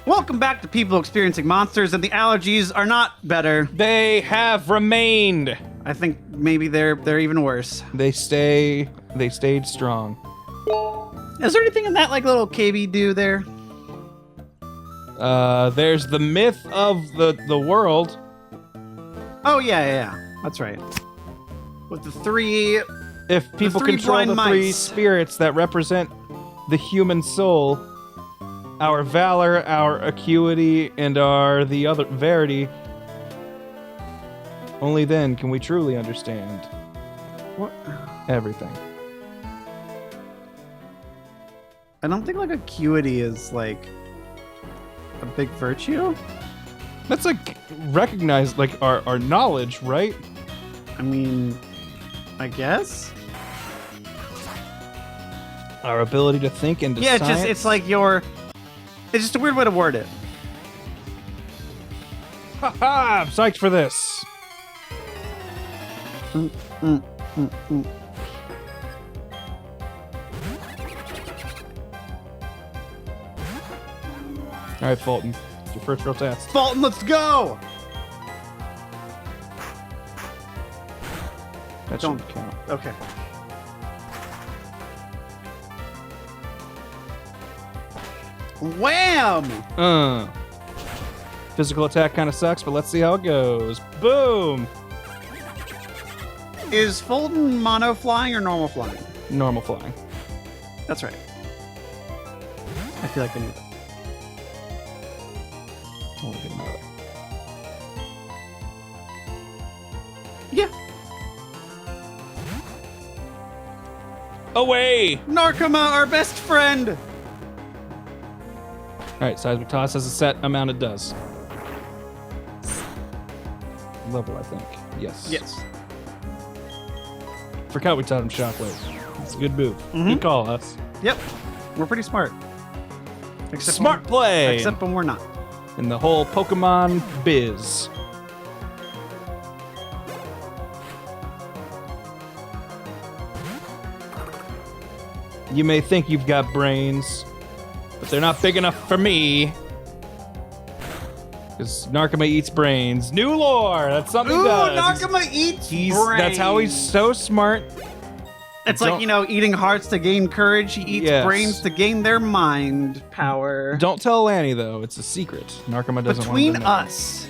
Welcome back to People Experiencing Monsters, and the allergies are not better. They have remained. I think maybe they're even worse. They stayed strong. Is there anything in that like little KB do there? There's the myth of the world. Oh yeah. That's right. With the three. If people three control the blind three mice. spirits that represent the human soul, our valor, our acuity, and the other verity, only then can we truly understand What? everything. I don't think like acuity is like a big virtue. That's like recognized like our knowledge, right? I mean, I guess. Our ability to think and Yeah, decide. it's like it's just a weird way to word it. Ha! I'm psyched for this. All right, Fulton, it's your first real test. Fulton, let's go! That Don't should count. Okay. Wham! Physical attack kind of sucks, but let's see how it goes. Boom! Is Fulton mono flying or normal flying? Normal flying. That's right. I feel like I knew that. Only good enough. Yeah. Away! Narcoma, our best friend! All right, seismic toss has a set amount it does. Level, I think. Yes. Yes. Forgot we taught him shockwave. It's a good move. Good call, us. Yep. We're pretty smart. Except Smart when, play! Except when we're not. In the whole Pokemon biz. You may think you've got brains, but they're not big enough for me. Because Narcoma eats brains. New lore! That's something he Ooh, does. Narcoma eats brains. That's how he's so smart. It's like, eating hearts to gain courage. He eats Yes. brains to gain their mind power. Don't tell Lanny, though. It's a secret. Narcoma doesn't want Between to know. us.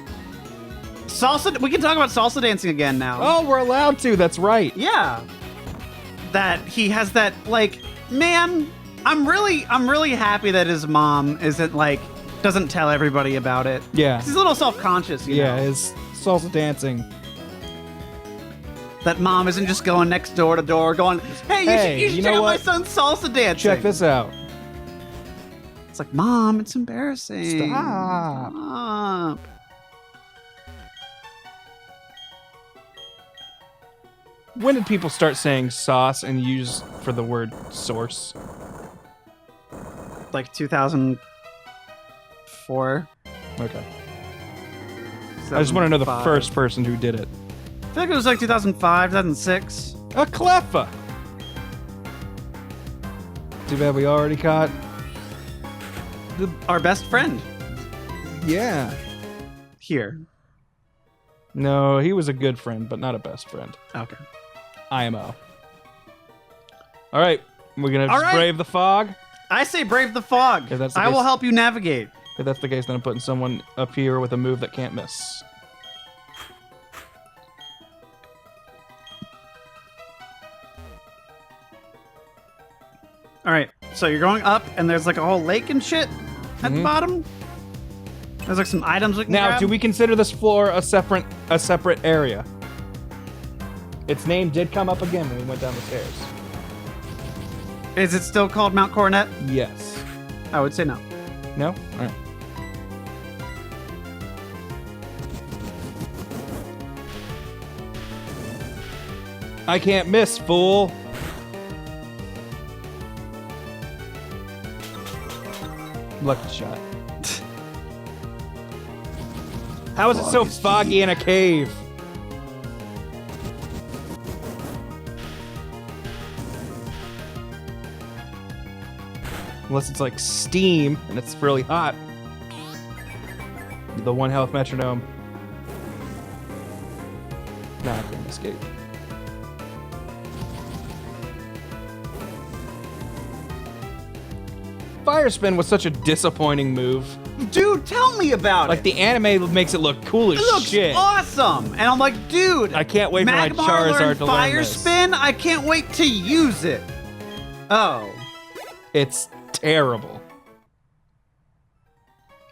Salsa, we can talk about salsa dancing again now. Oh, we're allowed to. That's right. Yeah. That he has that, like, man, I'm really happy that his mom isn't, like, doesn't tell everybody about it. Yeah. He's a little self-conscious, you Yeah, know. his salsa dancing. That mom isn't just going next door to door going, hey, you should you check know out my what? son's salsa dancing. Check this out. It's like, Mom, it's embarrassing. Stop. Stop. When did people start saying sauce and use for the word source? Like 2004. Okay. I just want to know the 2005. first person who did it. I feel like it was like 2005, 2006. A cleffa. Too bad we already caught. Our best friend Yeah. here. No, he was a good friend, but not a best friend. Okay. IMO. All right, we're gonna All just right. brave the fog. I say brave the fog. If that's the I will case- help you navigate. If that's the case, then I'm putting someone up here with a move that can't miss. All right. So you're going up, and there's like a whole lake and shit at the bottom. There's like some items we can Now, grab. do we consider this floor a separate area? Its name did come up again when we went down the stairs. Is it still called Mount Coronet? Yes. I would say no. No? All right. I can't miss, fool. Lucky shot. How is it so foggy in a cave? Unless it's like steam and it's really hot. the 1 health metronome. Now I can escape. Fire spin was such a disappointing move. Dude, tell me about Like it. the anime makes it look cool as It looks shit. awesome. And I'm like, dude. I can't wait for my Magmar Charizard learned to learn fire this. spin. I can't wait to use it. Oh. It's terrible.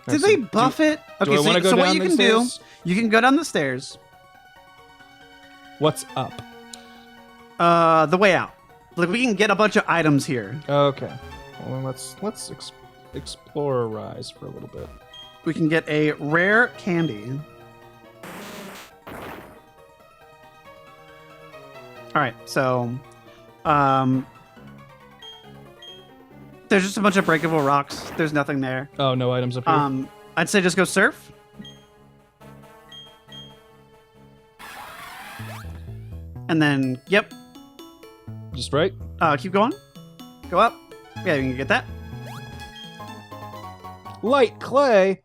Did they buff it? do I Okay, wanna go so what down you these can do, stairs? you can go down the stairs. What's up? The way out. Like we can get a bunch of items here. Okay. Well, then let's explorize for a little bit. We can get a rare candy. All right, so there's just a bunch of breakable rocks. There's nothing there. Oh, no items up here. I'd say just go surf. And then, yep, Just right. keep going. Go up. Yeah, you can get that. Light clay.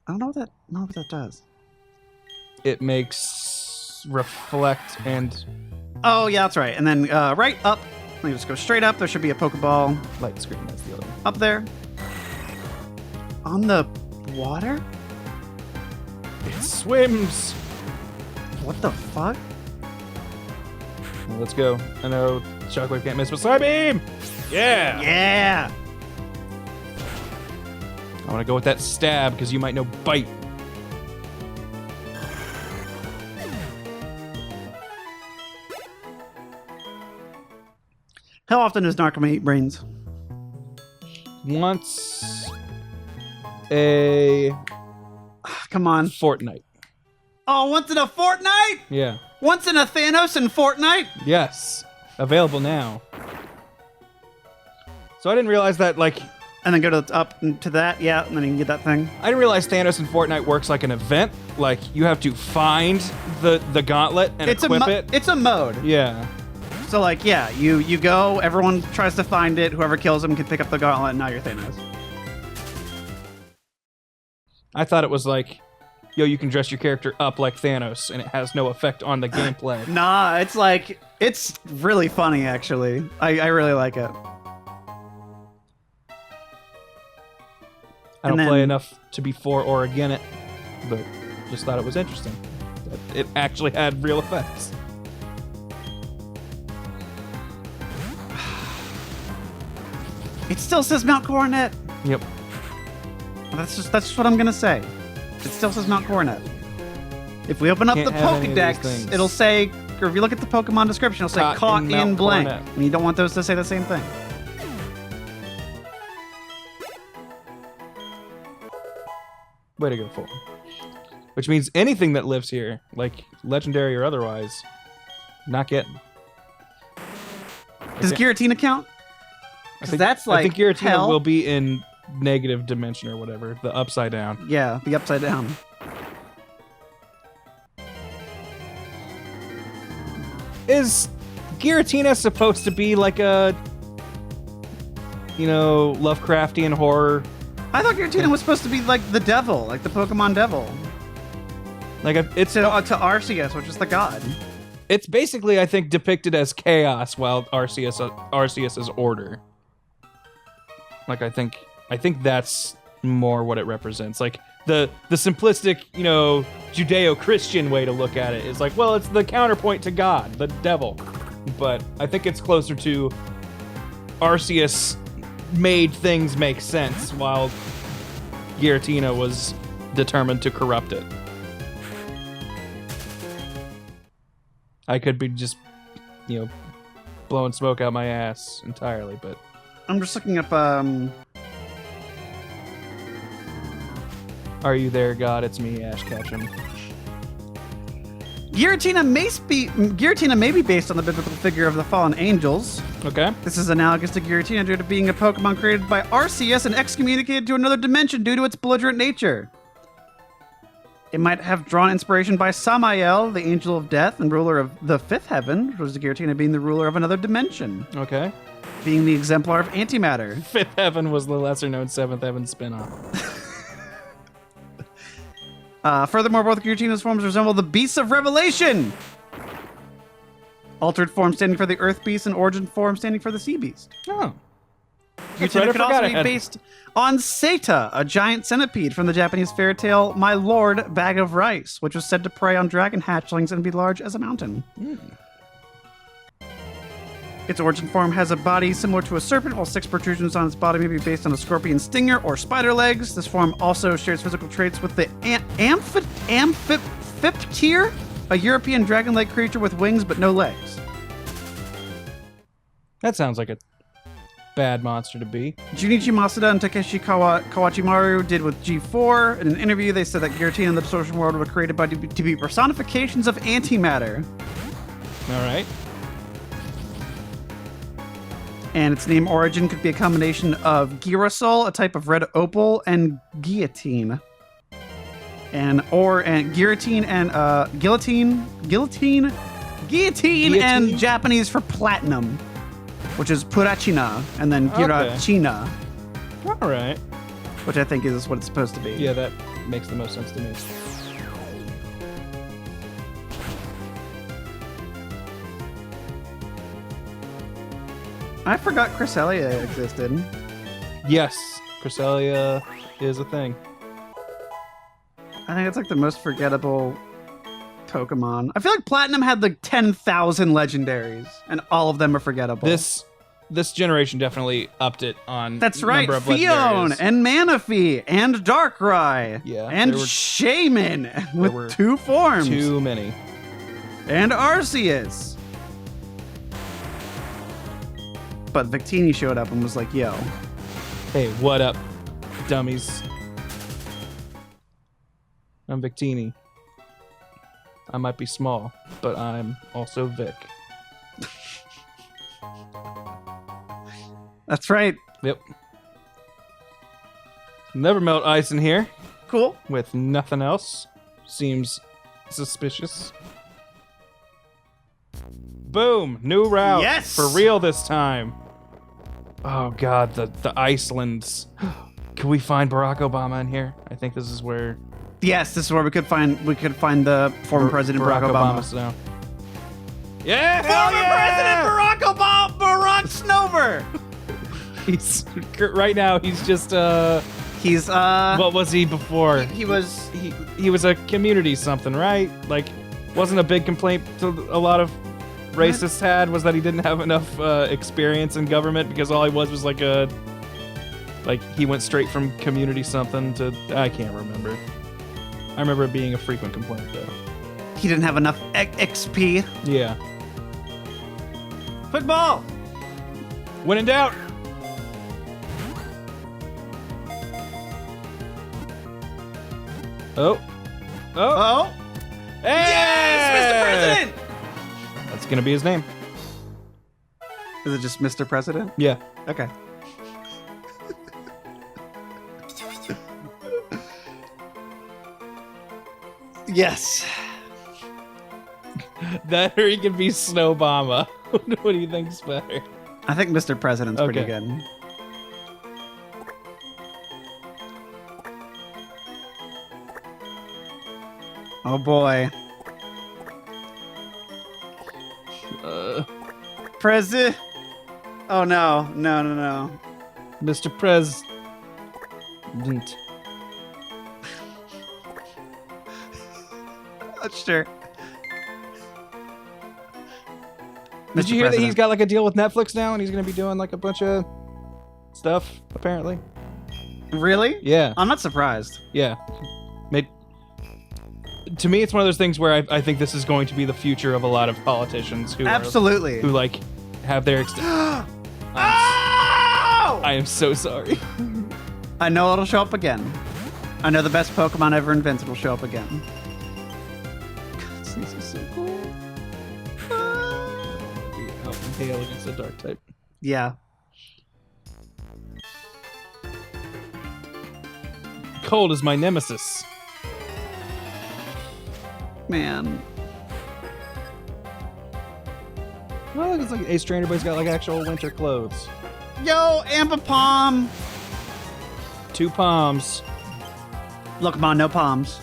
I don't know what that does. It makes reflect and Oh, yeah, that's right. And then right up. Let me just go straight up. There should be a Pokeball light screen. That's the other one. up there. On the water? It swims. What the fuck? Well, let's go. I know Shockwave can't miss, but Psybeam! Yeah! Yeah. I want to go with that stab because you might know bite. How often does Narcoma eat brains? Once a Come on. fortnight. Oh, once in a fortnight? Yeah. Once in a Thanos and Fortnite? Yes. Available now. So I didn't realize that, like, And then go to up to that, yeah, and then you can get that thing. I didn't realize Thanos in Fortnite works like an event. Like, you have to find the gauntlet and equip it. It's a mode. Yeah. So like, yeah, you go, everyone tries to find it, whoever kills him can pick up the gauntlet, and now you're Thanos. I thought it was like, yo, you can dress your character up like Thanos, and it has no effect on the gameplay. Nah, it's like, it's really funny, actually. I really like it. I don't And play then- enough to be for or against it, but just thought it was interesting that it actually had real effects. It still says Mount Coronet. Yep. That's just what I'm gonna say. It still says Mount Coronet. If we open up Can't the have any of these Pokedex, things. it'll say, or if you look at the Pokemon description, it'll say Caught caught in in Mount blank. Coronet. And you don't want those to say the same thing. Way to go, Fulton. Which means anything that lives here, like legendary or otherwise, not getting. Does Okay. Giratina count? I think that's like I think Giratina hell. will be in negative dimension or whatever, the upside down. Yeah, the upside down. Is Giratina supposed to be like a, you know, Lovecraftian horror? I thought Giratina was supposed to be like the devil, like the Pokemon devil. Like it's To Arceus, which is the god. it's basically, I think, depicted as chaos, while Arceus is order. Like I think that's more what it represents. Like the simplistic, you know, Judeo-Christian way to look at it is like, well, it's the counterpoint to God, the devil. But I think it's closer to Arceus made things make sense, while Giratina was determined to corrupt it. I could be just, you know, blowing smoke out my ass entirely, but I'm just looking up. are you there, God? It's me, Ash Ketchum. Giratina may be based on the biblical figure of the fallen angels. Okay. This is analogous to Giratina due to being a Pokemon created by Arceus and excommunicated to another dimension due to its belligerent nature. It might have drawn inspiration by Samael, the angel of death and ruler of the fifth heaven, which was Giratina being the ruler of another dimension, Okay. being the exemplar of antimatter. Fifth Heaven was the lesser-known Seventh Heaven spin-off. Furthermore, both Giratina's forms resemble the Beasts of Revelation. Altered form standing for the Earth Beast and origin form standing for the Sea Beast. Oh. Giratina could also be based on Seta, a giant centipede from the Japanese fairy tale My Lord Bag of Rice, which was said to prey on dragon hatchlings and be large as a mountain. Its origin form has a body similar to a serpent, while 6 protrusions on its body may be based on a scorpion stinger or spider legs. This form also shares physical traits with the Amphiptyr, a European dragon-like creature with wings but no legs. That sounds like a bad monster to be. Junichi Masuda and Takeshi Kawachimaru did with G4. In an interview, they said that Giratina and the distortion world were created to be personifications of antimatter. All right. And its name origin could be a combination of Girasol, a type of red opal, and guillotine. And guillotine and Japanese for platinum, which is Purachina, and then Girachina. All right. Which I think is what it's supposed to be. Yeah, that makes the most sense to me. I forgot Cresselia existed. Yes, Cresselia is a thing. I think it's like the most forgettable Pokemon. I feel like Platinum had like 10,000 legendaries, and all of them are forgettable. This generation definitely upped it on. That's right, number of Fion legendaries. and Manaphy and Darkrai. Yeah, and there were- Shaman were with 2 forms. Too many. And Arceus. But Victini showed up and was like, yo. Hey, what up, dummies? I'm Victini. I might be small, but I'm also Vic. That's right. Yep. Never melt ice in here Cool. with nothing else. Seems suspicious. Boom! New route. Yes! For real this time. Oh god, the Icelands. Can we find Barack Obama in here? I think this is where Yes, this is where we could find the former President Barack Obama. Obama's now. Yeah! Former President Barack Obama! Barack Snover! He's right now. He's just He's What was he before? he was He was a community something, right? Like, wasn't a big complaint to a lot of racists had was that he didn't have enough experience in government because all he was like he went straight from community something to I can't remember. I remember it being a frequent complaint though. he didn't have enough XP. Yeah. Football. When in doubt. Oh. Oh. Hey! Yes, Mr. President. That's gonna be his name. Is it just Mr. President? Yeah. Okay. Yes. That or he can be Snowbama. What do you think's better? I think Mr. President's pretty Okay. good. Oh boy. President. Oh no. No. Mr. President. Sure. Did you hear that he's got like a deal with Netflix now and he's gonna be doing like a bunch of stuff, apparently? Really? Yeah. I'm not surprised. Yeah. To me, it's one of those things where I think this is going to be the future of a lot of politicians who Absolutely. who like have their Oh! I am so sorry. I know it'll show up again. I know the best Pokemon ever invented will show up again. God, these are so cool. Hail against the dark type. Yeah. Cold is my nemesis. Man. Well, it's like Ace Trainer, but he's got like actual winter clothes. Yo, Ambipom! 2 palms. Look, man, no palms.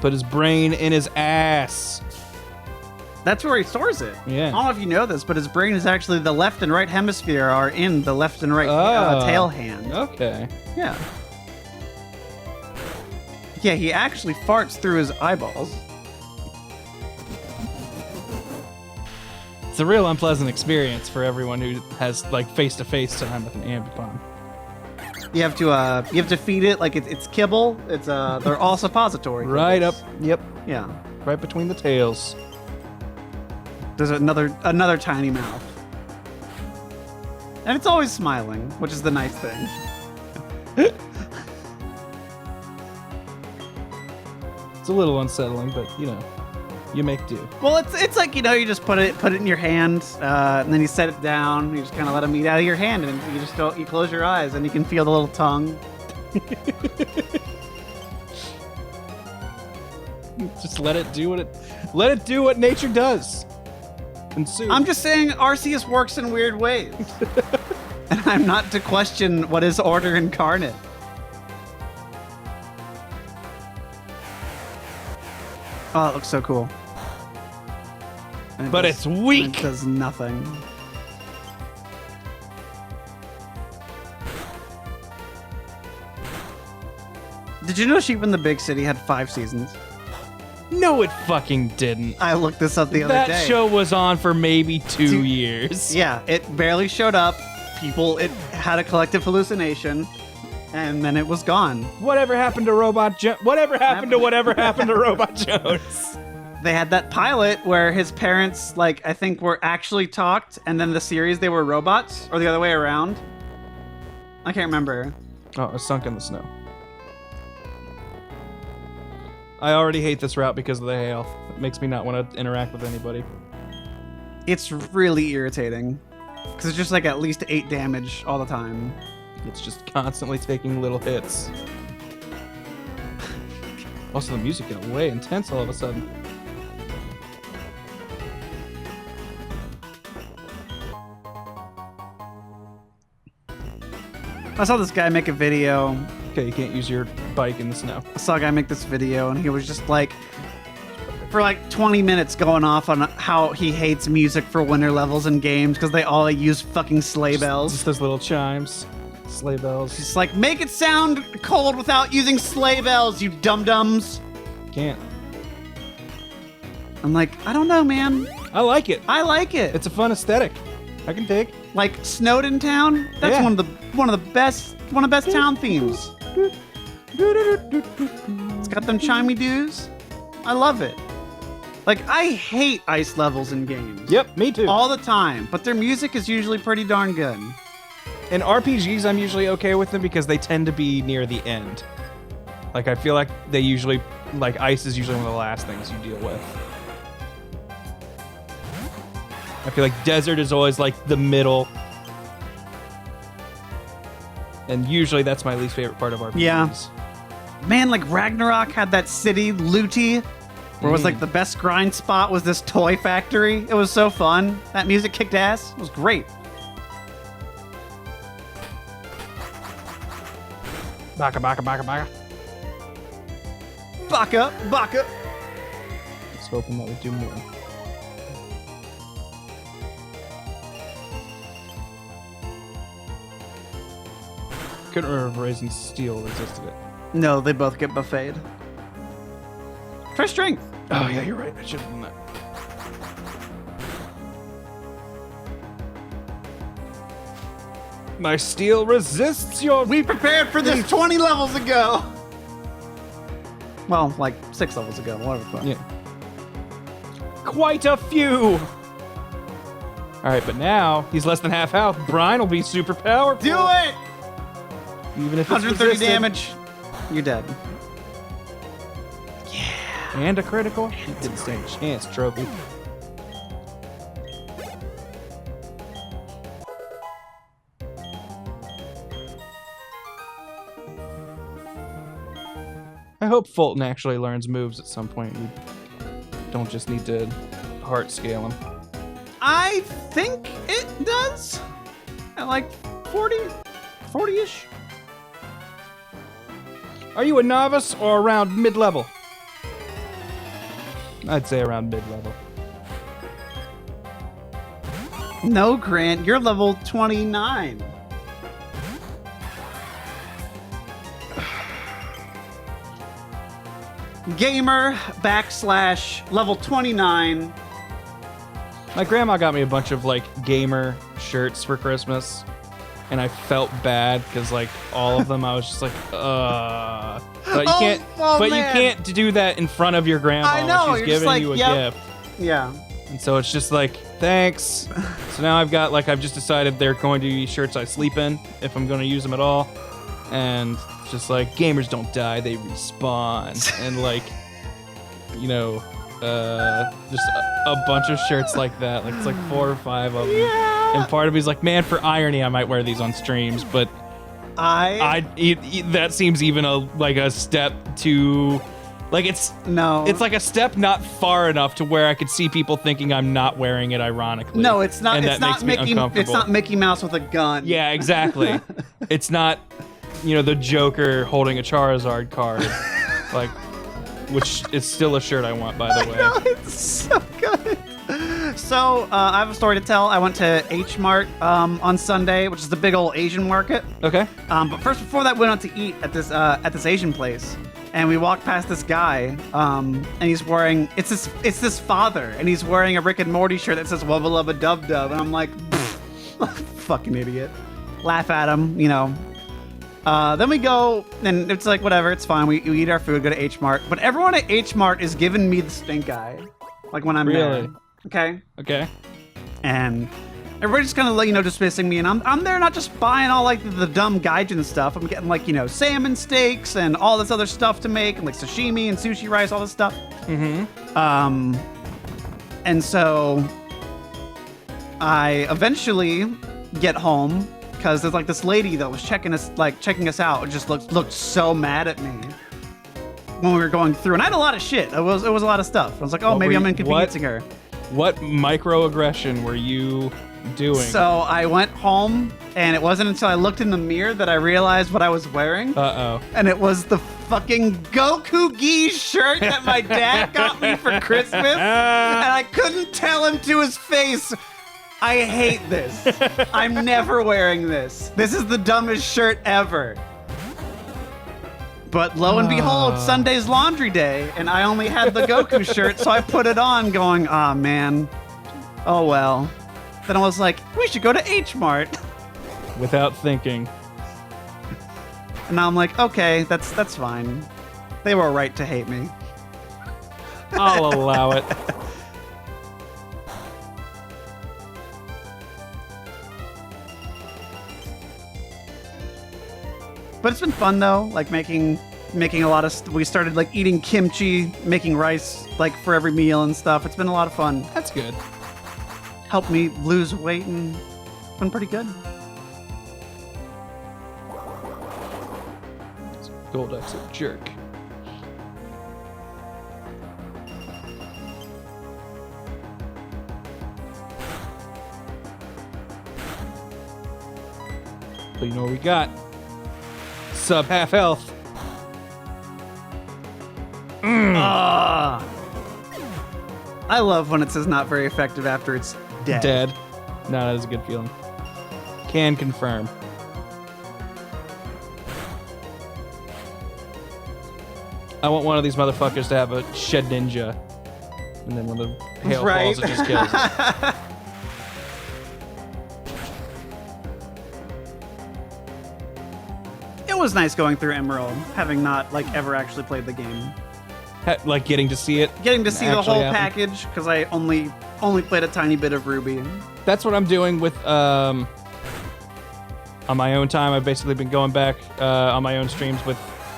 Put his brain in his ass. That's where he stores it. Yeah. I don't know if you know this, but his brain is actually the left and right hemisphere are in the left and right tail hand. Okay. Yeah. Yeah, he actually farts through his eyeballs. It's a real unpleasant experience for everyone who has like face-to-face time with an ambipom. You have to feed it like it's kibble. It's they're all suppository. Right up. Kibbles. Yep. Yeah. Right between the tails. There's another tiny mouth. And it's always smiling, which is the nice thing. It's a little unsettling, but you know, you make do. Well, it's like, you know, you just put it in your hand, and then you set it down. You just kind of let them eat out of your hand, and you close your eyes, and you can feel the little tongue. Just let it do what nature does. Consume. I'm just saying Arceus works in weird ways. And I'm not to question what is order incarnate. Oh, it looks so cool. But it's weak. It does nothing. Did you know Sheep in the Big City had 5 seasons? No, it fucking didn't. I looked this up the other day. That show was on for maybe 2 years. Yeah, it barely showed up. It had a collective hallucination, and then it was gone. Whatever happened to Robot Jones? Whatever happened to Robot Jones? They had that pilot where his parents, like, I think were actually talked, and then the series they were robots, or the other way around. I can't remember. Oh, it was sunk in the snow. I already hate this route because of the hail. It makes me not want to interact with anybody. It's really irritating. Because it's just like at least 8 damage all the time. It's just constantly taking little hits. Also, the music got way intense all of a sudden. I saw this guy make a video. Okay, you can't use your bike in the snow. I saw a guy make this video, and he was just like, for like 20 minutes going off on how he hates music for winter levels in games because they all use fucking sleigh bells. Just those little chimes. Sleigh bells. Just like, make it sound cold without using sleigh bells, you dum-dums. Can't. I'm like, I don't know, man. I like it. I like it. It's a fun aesthetic. I can dig. Like Snowden Town. That's Yeah. one of the best town themes. It's got them chimey doos. I love it. Like, I hate ice levels in games. Yep, me too. All the time, but their music is usually pretty darn good. In RPGs, I'm usually okay with them because they tend to be near the end. Like, I feel like they usually, like, ice is usually one of the last things you deal with. I feel like desert is always, like, the middle. And usually that's my least favorite part of RPGs. Yeah. Man, like Ragnarok had that city, Looty, where it was like the best grind spot was this toy factory. It was so fun. That music kicked ass. It was great. Baka, baka, baka, baka. Baka, baka. I was hoping that would do more. Couldn't remember if Raising Steel resisted it. No, they both get buffeted. Try strength. Oh, yeah, you're right. I should have done that. My steel resists your... We prepared for this 20 levels ago. Well, like 6 levels ago, whatever the fuck. Yeah. Quite a few! Alright, but now he's less than half health. Brian will be super powerful. Do it! Even if it's 130 resisted. damage. You're dead. And a critical? Didn't stand a chance, trophy. I hope Fulton actually learns moves at some point. We don't just need to heart scale him. I think it does. At like 40-ish. Are you a novice or around mid-level? I'd say around mid-level. No, Grant, you're level 29. Gamer / level 29. My grandma got me a bunch of like gamer shirts for Christmas, and I felt bad because like all of them I was just like, But you can't. But man. you can't do that in front of your grandma I know, when she's you're just giving like, you a yep. gift. Yeah. And so it's just like, thanks. So now I've just decided they're going to be shirts I sleep in if I'm going to use them at all. And it's just like, gamers don't die, they respawn. And like, you know, just a bunch of shirts like that. Like it's like 4 or 5 of them. Yeah. And part of me's like, man, for irony, I might wear these on streams, but that seems even a step too. Like it's like a step not far enough to where I could see people thinking I'm not wearing it ironically. No, it's not. And It's that not makes me Mickey. uncomfortable. It's not Mickey Mouse with a gun. Yeah, exactly. It's not, the Joker holding a Charizard card, like, which is still a shirt I want, by the way. No, it's so good. So I have a story to tell. I went to H Mart on Sunday, which is the big old Asian market. Okay. But first, before that, we went out to eat at this Asian place. And we walked past this guy, and he's wearing it's this father, and he's wearing a Rick and Morty shirt that says "Wubba Lubba Dub Dub," and I'm like, fucking idiot. Laugh at him, Then we go, and it's like whatever, it's fine. We eat our food, go to H Mart, but everyone at H Mart is giving me the stink eye, like when I'm there. Okay. Okay. And everybody's kind of dismissing me, and I'm there not just buying all like the dumb gaijin stuff. I'm getting like salmon steaks and all this other stuff to make, and like sashimi and sushi rice, all this stuff. Mm-hmm. And so I eventually get home because there's like this lady that was checking us out. Just looked so mad at me when we were going through, and I had a lot of shit. It was a lot of stuff. I was like, oh, maybe I'm inconveniencing her. What microaggression were you doing? So I went home, and it wasn't until I looked in the mirror that I realized what I was wearing. Uh-oh. And it was the fucking Goku Gi shirt that my dad got me for Christmas. And I couldn't tell him to his face, I hate this. I'm never wearing this. This is the dumbest shirt ever. But lo and behold, Sunday's laundry day, and I only had the Goku shirt, so I put it on going, aw, man. Oh, well. Then I was like, we should go to H Mart. Without thinking. And now I'm like, okay, that's fine. They were right to hate me. I'll allow it. But it's been fun though, like making a lot of. We started like eating kimchi, making rice like for every meal and stuff. It's been a lot of fun. That's good. Helped me lose weight and it's been pretty good. Gold exit jerk. But you know what we got? Sub half health. I love when it says not very effective after it's dead. Dead. No, that is a good feeling. Can confirm. I want one of these motherfuckers to have a shed ninja. And then when the hail falls, it just kills it. It was nice going through Emerald, having not like ever actually played the game. Like getting to see it. Getting to see the whole happen. package, because I only played a tiny bit of Ruby. That's what I'm doing with on my own time. I've basically been going back on my own streams with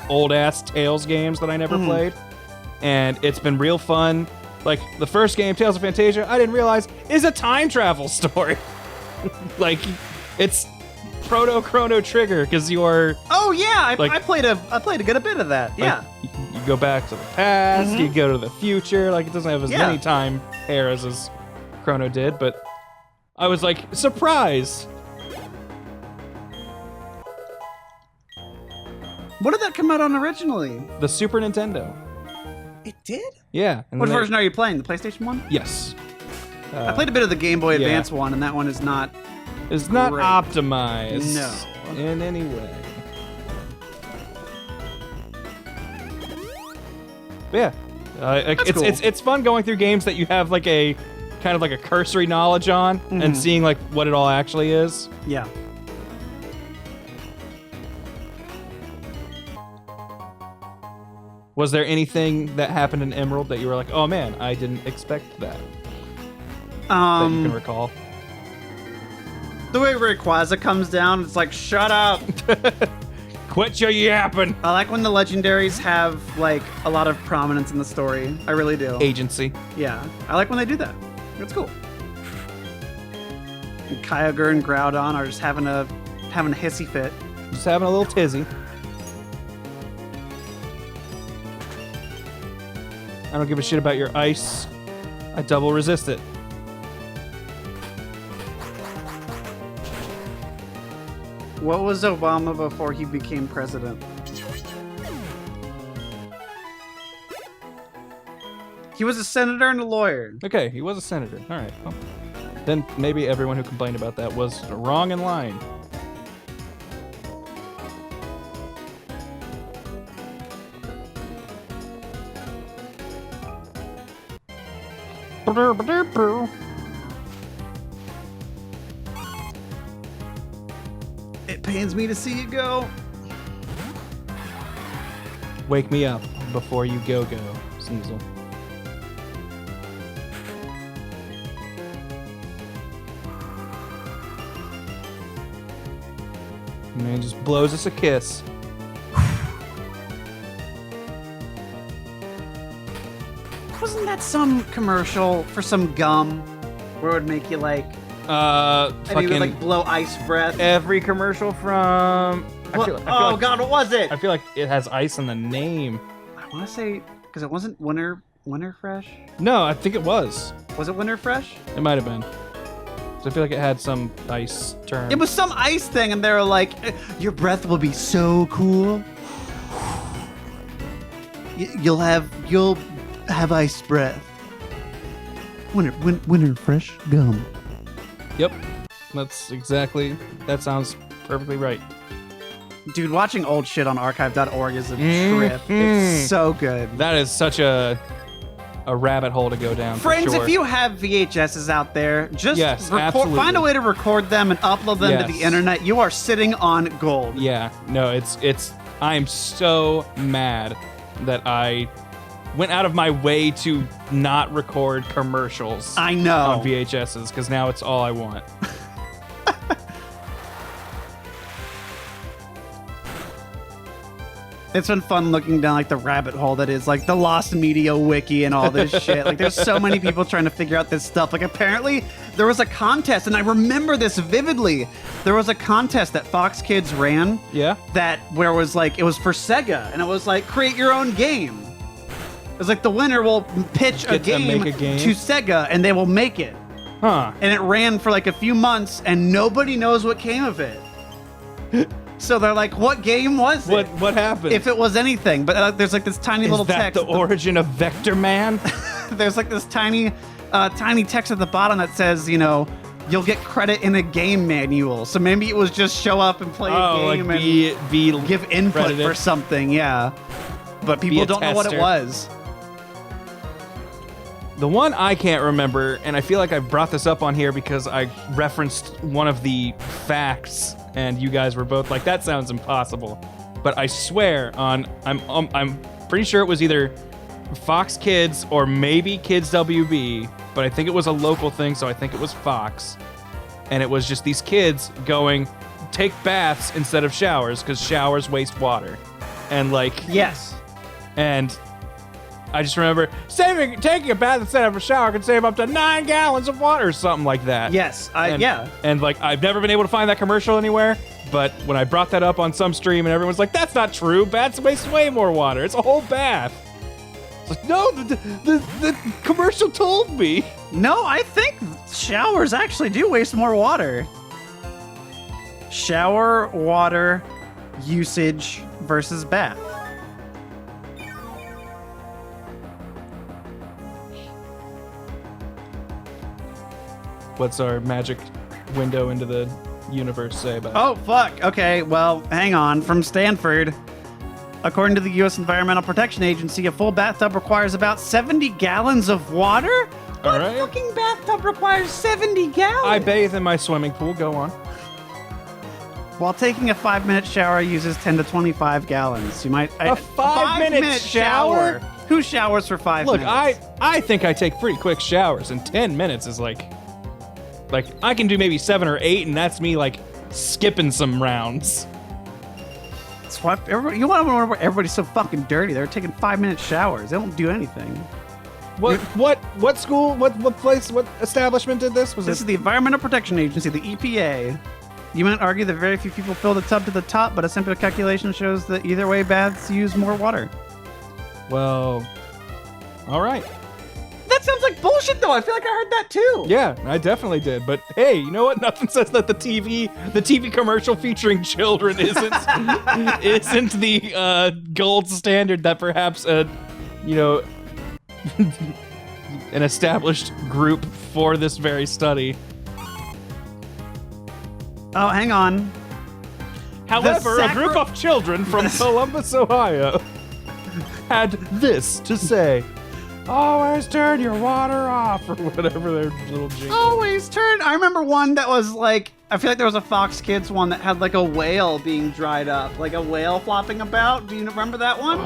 old ass Tales games that I never played, and it's been real fun. Like the first game, Tales of Fantasia, I didn't realize is a time travel story. Like it's proto Chrono Trigger because you are. Oh yeah, like, I played a good bit of that. Yeah. Like, you go back to the past, you go to the future. Like it doesn't have as many time eras as Chrono did, but I was like surprised. What did that come out on originally? The Super Nintendo. It did? Yeah. And What then version are you playing? The PlayStation one? Yes. I played a bit of the Game Boy Advance one, and that one is not. It's not great. optimized. No. In any way. But yeah. It's fun going through games that you have like a kind of like a cursory knowledge on and seeing like what it all actually is. Yeah. Was there anything that happened in Emerald that you were like, oh man, I didn't expect that? That you can recall? The way Rayquaza comes down, it's like, shut up. Quit your yapping. I like when the legendaries have like a lot of prominence in the story. I really do. Agency. Yeah, I like when they do that. It's cool. And Kyogre and Groudon are just having a hissy fit. Just having a little tizzy. I don't give a shit about your ice. I double resist it. What was Obama before he became president? He was a senator and a lawyer. Okay, he was a senator. All right. Well, then maybe everyone who complained about that was wrong in line. It pains me to see you go. Wake me up before you go, Sneasel. Man just blows us a kiss. Wasn't that some commercial for some gum where it would make you like, and he fucking would like blow ice breath? every commercial from. God, what was it? I feel like it has ice in the name. I want to say because it wasn't Winter Fresh. No, I think it was. Was it Winter Fresh? It might have been. So I feel like it had some ice term. It was some ice thing, and they were like, "Your breath will be so cool. You'll have ice breath. Winter Fresh gum." Yep. That sounds perfectly right. Dude, watching old shit on archive.org is a trip. It's so good. That is such a rabbit hole to go down. Friends, for sure. if you have VHSs out there, just absolutely. find a way to record them and upload them to the internet. You are sitting on gold. Yeah, no, it's. I'm so mad that I went out of my way to not record commercials. I know. On VHSs because now it's all I want. It's been fun looking down like the rabbit hole that is like the Lost Media Wiki and all this shit. Like there's so many people trying to figure out this stuff. Like apparently there was a contest, and I remember this vividly. There was a contest that Fox Kids ran. Yeah. Where it was like, it was for Sega, and it was like, create your own game. It was like the winner will pitch a game to Sega, and they will make it. Huh. And it ran for like a few months, and nobody knows what came of it. So they're like, what game was it? What happened? If it was anything. But there's like this tiny little text. Is that the origin of Vector Man? There's like this tiny text at the bottom that says, you'll get credit in a game manual. So maybe it was just show up and play a game and give input credited. for something, yeah. But people don't know what it was. The one I can't remember, and I feel like I brought this up on here because I referenced one of the facts, and you guys were both like, "That sounds impossible." But I swear I'm pretty sure it was either Fox Kids or maybe Kids WB, but I think it was a local thing, so I think it was Fox. And it was just these kids going, take baths instead of showers because showers waste water, and like yes, and. I just remember taking a bath instead of a shower can save up to 9 gallons of water or something like that. Yes, yeah. And like I've never been able to find that commercial anywhere, but when I brought that up on some stream and everyone's like, that's not true, baths waste way more water. It's a whole bath. It's like, no, the commercial told me. No, I think showers actually do waste more water. Shower water usage versus bath. what's our magic window into the universe say about it? Oh, fuck. Okay, well, hang on. From Stanford, according to the U.S. Environmental Protection Agency, a full bathtub requires about 70 gallons of water? What right. fucking bathtub requires 70 gallons? I bathe in my swimming pool. Go on. While taking a 5-minute shower uses 10 to 25 gallons. You might... A 5-minute shower? Who showers for 5 Look, minutes? I think I take pretty quick showers, and 10 minutes is like I can do maybe 7 or 8, and that's me like skipping some rounds. That's why you want to wonder why everybody's so fucking dirty. They're taking 5-minute showers. They don't do anything. What school? What place? What establishment did this? This is the Environmental Protection Agency, the EPA. You might argue that very few people fill the tub to the top, but a simple calculation shows that either way, baths use more water. Well, all right. That sounds like bullshit, though. I feel like I heard that too. Yeah, I definitely did. But hey, you know what? Nothing says that the TV commercial featuring children isn't the gold standard that perhaps an established group for this very study. Oh, hang on. However, a group of children from Columbus, Ohio, had this to say: "Always turn your water off," or whatever their little jingle. Always turn. I remember one that was like, I feel like there was a Fox Kids one that had like a whale being dried up, like a whale flopping about. Do you remember that one?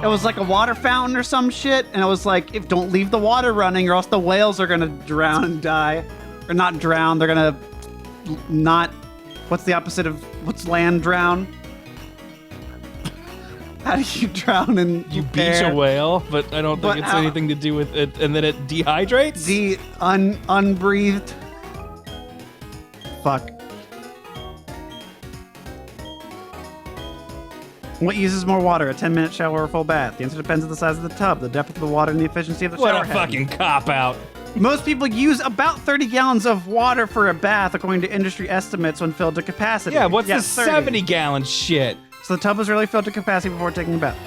It was like a water fountain or some shit, and it was like, if don't leave the water running, or else the whales are gonna drown and die, or not drown. They're gonna not. What's the opposite of what's land drown? How do you drown in You beach a whale, but I don't think it's anything to do with it, and then it dehydrates? Unbreathed. Fuck. What uses more water, a 10-minute shower or a full bath? The answer depends on the size of the tub, the depth of the water, and the efficiency of the shower What a head. fucking cop-out. Most people use about 30 gallons of water for a bath, according to industry estimates when filled to capacity. Yeah, what's this 30. 70-gallon shit? So the tub is really filled to capacity before taking a bath.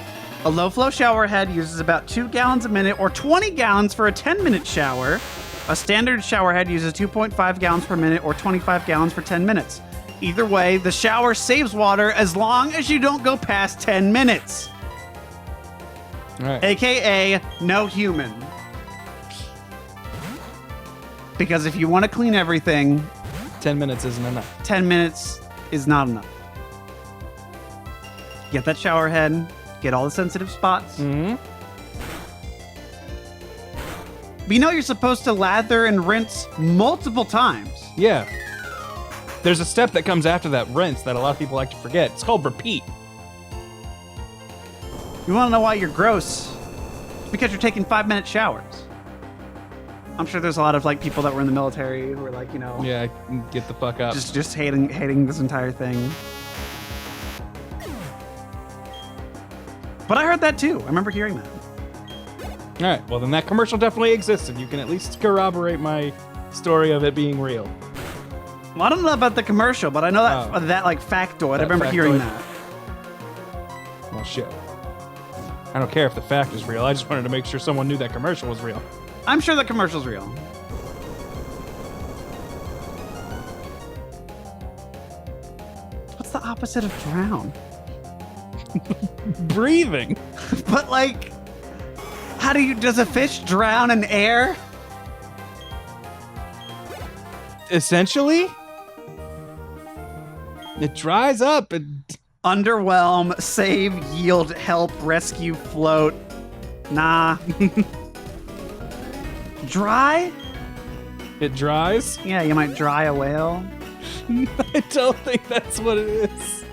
A low-flow shower head uses about 2 gallons a minute or 20 gallons for a 10-minute shower. A standard shower head uses 2.5 gallons per minute or 25 gallons for 10 minutes. Either way, the shower saves water as long as you don't go past 10 minutes. All right. AKA no human. Because if you want to clean everything, 10 minutes isn't enough. 10 minutes is not enough. Get that shower head, get all the sensitive spots. Mm-hmm. But you know you're supposed to lather and rinse multiple times. Yeah. There's a step that comes after that rinse that a lot of people like to forget. It's called repeat. You want to know why you're gross? It's because you're taking 5-minute showers. I'm sure there's a lot of like people that were in the military who were like, Yeah, get the fuck up. just hating this entire thing. But I heard that too. I remember hearing that. All right, well then that commercial definitely existed. You can at least corroborate my story of it being real. Well, I don't know about the commercial, but I know that like factoid. I remember hearing that. Well, shit. I don't care if the fact is real. I just wanted to make sure someone knew that commercial was real. I'm sure the commercial's real. What's the opposite of drown? Breathing. But like, does a fish drown in air? Essentially, it dries up and... Underwhelm, save, yield, help, rescue, float. Nah. Dry? It dries? Yeah, you might dry a whale. I don't think that's what it is.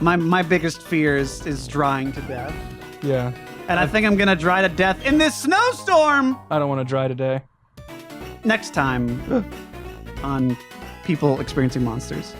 My biggest fear is drying to death. Yeah. And I think I'm gonna dry to death in this snowstorm! I don't want to dry today. Next time on People Experiencing Monsters.